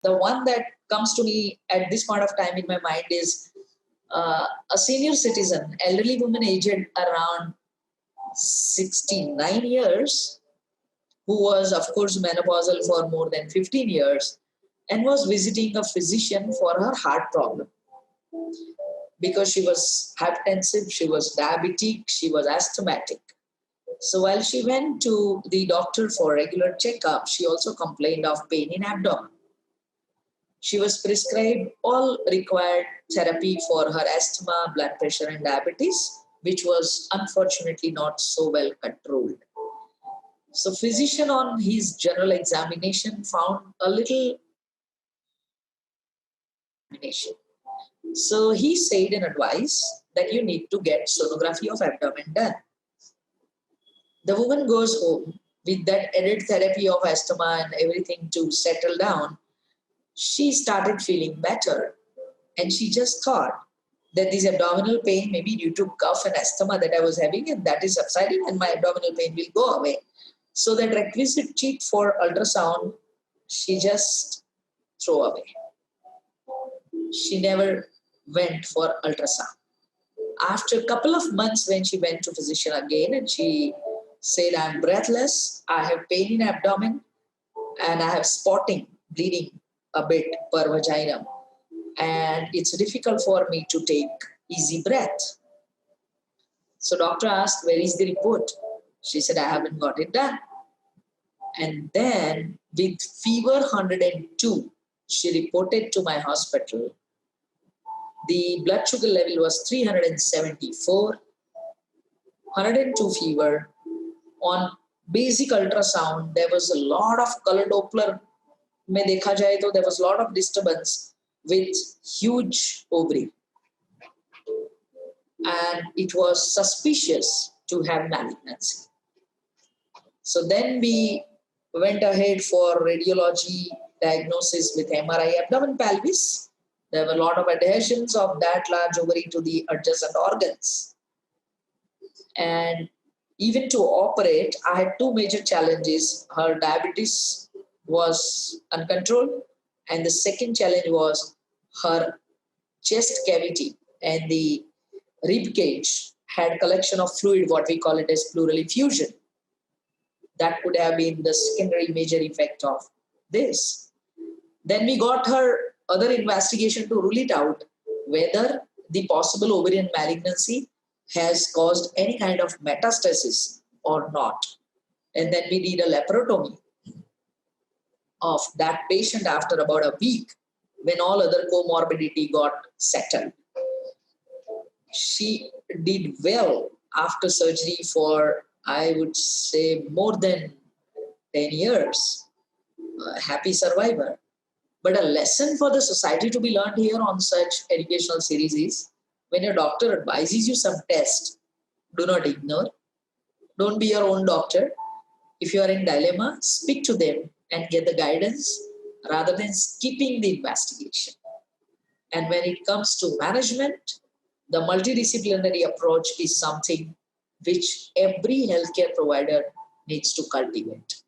The one that comes to me at this point of time in my mind is a senior citizen, elderly woman aged around 69 years, who was, of course, menopausal for more than 15 years and was visiting a physician for her heart problem. Because she was hypertensive, she was diabetic, she was asthmatic. So while she went to the doctor for regular checkup, she also complained of pain in abdomen. She was prescribed all required therapy for her asthma, blood pressure, and diabetes, which was unfortunately not so well controlled. So physician on his general examination found a little examination. So he said and advised that you need to get sonography of abdomen done. The woman goes home with that added therapy of asthma and everything to settle down. She started feeling better, and she just thought that this abdominal pain may be due to cough and asthma that I was having, and that is subsiding and my abdominal pain will go away. So that requisite cheat for ultrasound, she just threw away. She never went for ultrasound. After a couple of months, when she went to physician again, and she said, I'm breathless, I have pain in abdomen, and I have spotting, bleeding a bit per vagina, and it's difficult for me to take easy breath. So doctor asked, where is the report? She said, I haven't got it done. And then with fever 102, she reported to my hospital. The blood sugar level was 374, 102 fever. On basic ultrasound, there was a lot of color Doppler. Mein dekha jaye to there was a lot of disturbance with huge ovary. And it was suspicious to have malignancy. So then we went ahead for radiology diagnosis with MRI abdomen pelvis. There were a lot of adhesions of that large ovary to the adjacent organs. And even to operate, I had two major challenges. Her diabetes was uncontrolled, and the second challenge was her chest cavity and the rib cage had collection of fluid, what we call it as pleural effusion. That could have been the secondary major effect of this. Then we got her other investigation to rule it out, whether the possible ovarian malignancy has caused any kind of metastasis or not. And then we did a laparotomy of that patient after about a week when all other comorbidity got settled. She did well after surgery for, I would say, more than 10 years. A happy survivor. But a lesson for the society to be learned here on such educational series is, when your doctor advises you some test, do not ignore. Don't be your own doctor. If you are in dilemma, speak to them and get the guidance rather than skipping the investigation. And when it comes to management, the multidisciplinary approach is something which every healthcare provider needs to cultivate.